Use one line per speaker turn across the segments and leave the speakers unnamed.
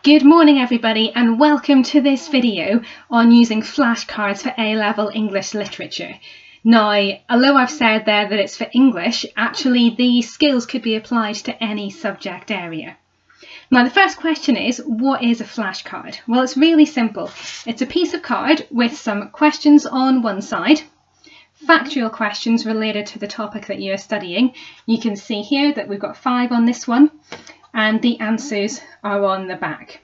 Good morning everybody and welcome to this video on using flashcards for A-level English literature. Now, although I've said there that it's for English, actually these skills could be applied to any subject area. Now the first question is, what is a flashcard? Well, it's really simple. It's a piece of card with some questions on one side, factual questions related to the topic that you're studying. You can see here that we've got 5 on this one, and the answers are on the back.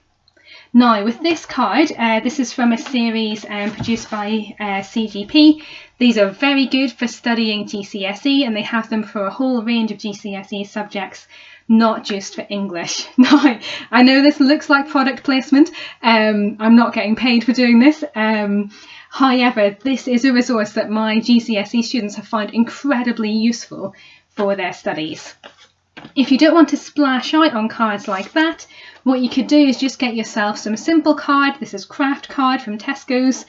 Now with this card, this is from a series produced by CGP. These are very good for studying GCSE, and they have them for a whole range of GCSE subjects, not just for English. Now, I know this looks like product placement. I'm not getting paid for doing this. However, this is a resource that my GCSE students have found incredibly useful for their studies. If you don't want to splash out on cards like that, what you could do is just get yourself some simple card. This is craft card from Tesco's,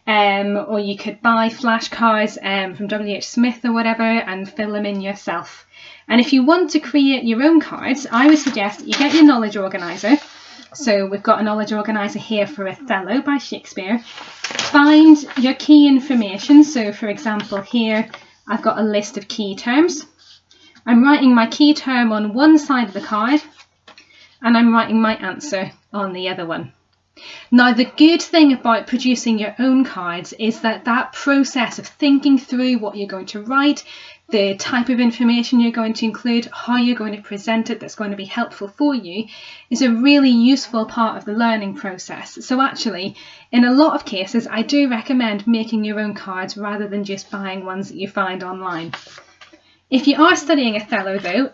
or you could buy flashcards from WH Smith or whatever and fill them in yourself. And if you want to create your own cards, I would suggest that you get your knowledge organiser. So we've got a knowledge organiser here for Othello by Shakespeare. Find your key information. So for example here, I've got a list of key terms. I'm writing my key term on one side of the card, and I'm writing my answer on the other one. Now, the good thing about producing your own cards is that that process of thinking through what you're going to write, the type of information you're going to include, how you're going to present it that's going to be helpful for you, is a really useful part of the learning process. So actually, in a lot of cases, I do recommend making your own cards rather than just buying ones that you find online. If you are studying Othello though,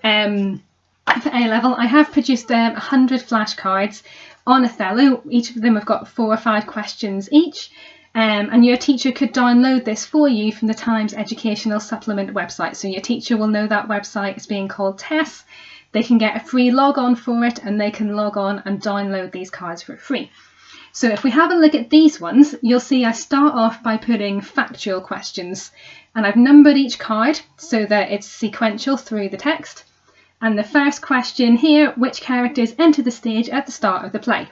for A-level, I have produced 100 flashcards on Othello. Each of them have got 4 or 5 questions each, and your teacher could download this for you from the Times Educational Supplement website. So your teacher will know that website is being called TESS. They can get a free log on for it, and they can log on and download these cards for free. So if we have a look at these ones, you'll see I start off by putting factual questions, and I've numbered each card so that it's sequential through the text. And the first question here, which characters enter the stage at the start of the play?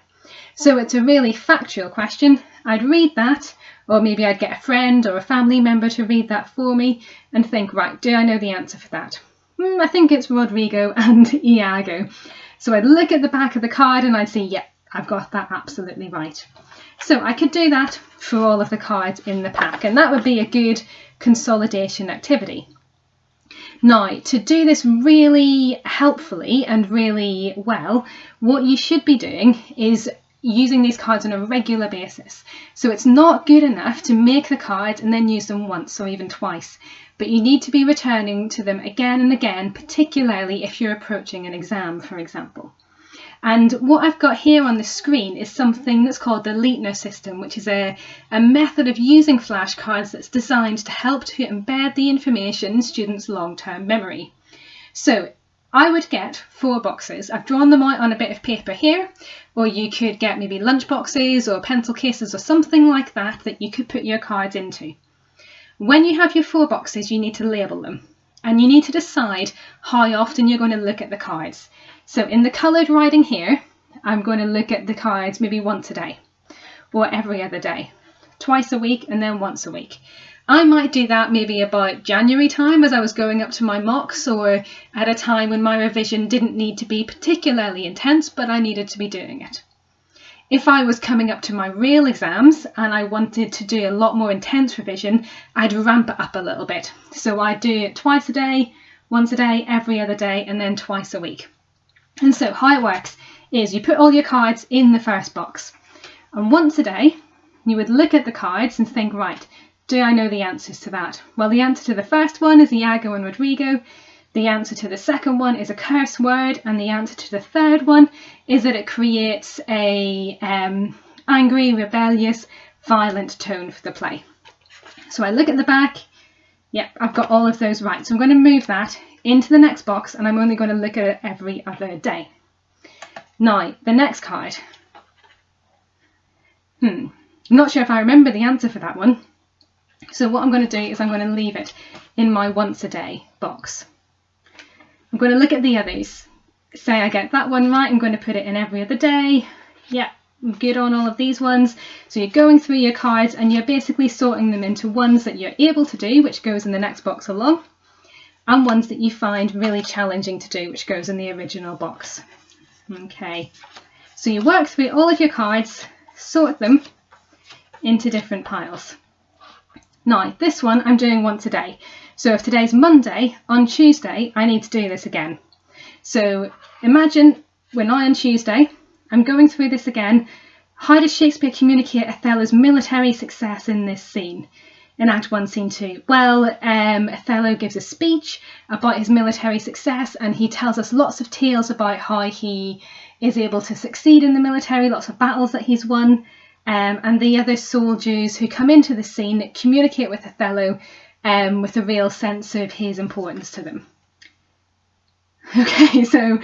So it's a really factual question. I'd read that, or maybe I'd get a friend or a family member to read that for me and think, right, do I know the answer for that? I think it's Rodrigo and Iago. So I'd look at the back of the card and I'd say, yeah, I've got that absolutely right. So I could do that for all of the cards in the pack, and that would be a good consolidation activity. Now, to do this really helpfully and really well, what you should be doing is using these cards on a regular basis. So it's not good enough to make the cards and then use them once or even twice, but you need to be returning to them again and again, particularly if you're approaching an exam, for example. And what I've got here on the screen is something that's called the Leitner system, which is a method of using flashcards that's designed to help to embed the information in students' long-term memory. So I would get 4 boxes. I've drawn them out on a bit of paper here, or you could get maybe lunch boxes or pencil cases or something like that that you could put your cards into. When you have your 4 boxes, you need to label them, and you need to decide how often you're going to look at the cards. So in the coloured writing here, I'm going to look at the cards maybe once a day or every other day, twice a week and then once a week. I might do that maybe about January time as I was going up to my mocks, or at a time when my revision didn't need to be particularly intense, but I needed to be doing it. If I was coming up to my real exams and I wanted to do a lot more intense revision, I'd ramp it up a little bit. So I'd do it twice a day, once a day, every other day, and then twice a week. And so how it works is you put all your cards in the first box, and once a day you would look at the cards and think, right, do I know the answers to that? Well, the answer to the first one is Iago and Rodrigo, the answer to the second one is a curse word, and the answer to the third one is that it creates a angry, rebellious, violent tone for the play. So I look at the back, yep, I've got all of those right, so I'm going to move that into the next box, and I'm only going to look at it every other day. Now, the next card. I'm not sure if I remember the answer for that one. So what I'm going to do is I'm going to leave it in my once a day box. I'm going to look at the others. Say I get that one right, I'm going to put it in every other day, Yeah, good on all of these ones. So you're going through your cards and you're basically sorting them into ones that you're able to do, which goes in the next box along, and ones that you find really challenging to do, which goes in the original box. Okay, so you work through all of your cards, sort them into different piles. Now, this one I'm doing once a day. So if today's Monday, on Tuesday, I need to do this again. So imagine we're now on Tuesday, I'm going through this again. How does Shakespeare communicate Othello's military success in this scene? In Act 1, Scene 2? Well, Othello gives a speech about his military success, and he tells us lots of tales about how he is able to succeed in the military, lots of battles that he's won, and the other soldiers who come into the scene communicate with Othello with a real sense of his importance to them. Okay, so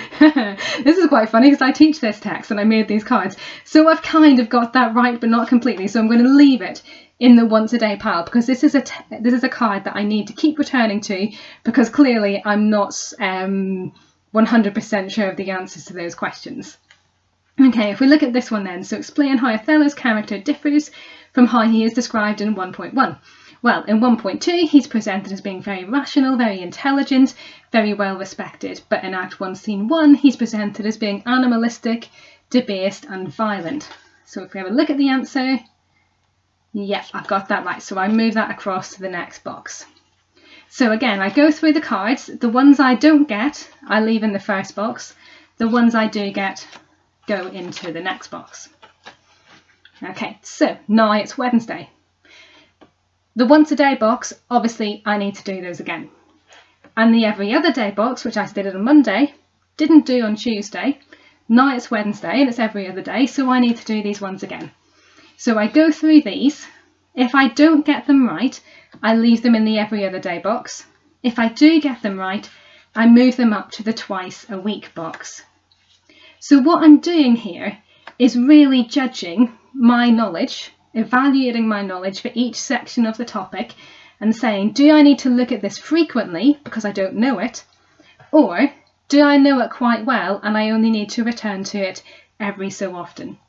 this is quite funny because I teach this text and I made these cards. So I've kind of got that right, but not completely. So I'm going to leave it in the once a day pile because this is a card that I need to keep returning to because clearly I'm not 100% sure of the answers to those questions. Okay, if we look at this one then, so explain how Othello's character differs from how he is described in 1.1. Well, in 1.2, he's presented as being very rational, very intelligent, very well respected. But in Act 1, Scene 1, he's presented as being animalistic, debased and violent. So if we have a look at the answer, yep, I've got that right. So I move that across to the next box. So again, I go through the cards. The ones I don't get, I leave in the first box. The ones I do get go into the next box. Okay, so now it's Wednesday. The once a day box, obviously I need to do those again. And the every other day box, which I did on Monday, didn't do on Tuesday. Now it's Wednesday and it's every other day, so I need to do these ones again. So I go through these. If I don't get them right, I leave them in the every other day box. If I do get them right, I move them up to the twice a week box. So what I'm doing here is really judging my knowledge, evaluating my knowledge for each section of the topic and saying, do I need to look at this frequently because I don't know it, or do I know it quite well and I only need to return to it every so often?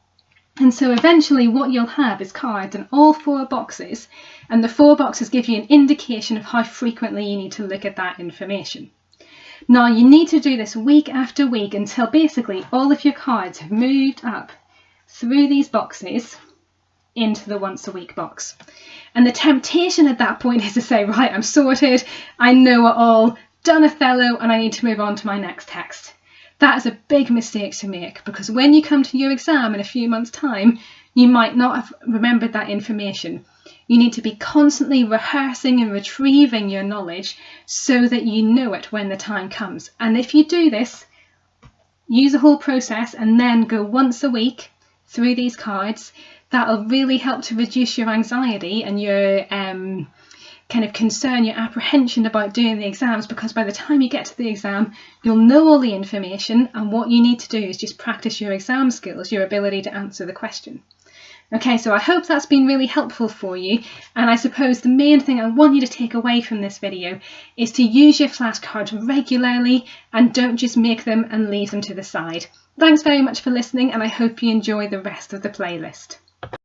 And so eventually what you'll have is cards in all 4 boxes, and the 4 boxes give you an indication of how frequently you need to look at that information. Now you need to do this week after week until basically all of your cards have moved up through these boxes into the once a week box. And the temptation at that point is to say, right, I'm sorted, I know it all, done Othello, and I need to move on to my next text. That is a big mistake to make because when you come to your exam in a few months' time, you might not have remembered that information. You need to be constantly rehearsing and retrieving your knowledge so that you know it when the time comes. And if you do this, use the whole process and then go once a week through these cards, that'll really help to reduce your anxiety and your kind of concern, your apprehension about doing the exams, because by the time you get to the exam, you'll know all the information and what you need to do is just practice your exam skills, your ability to answer the question. Okay, so I hope that's been really helpful for you, and I suppose the main thing I want you to take away from this video is to use your flashcards regularly and don't just make them and leave them to the side. Thanks very much for listening, and I hope you enjoy the rest of the playlist.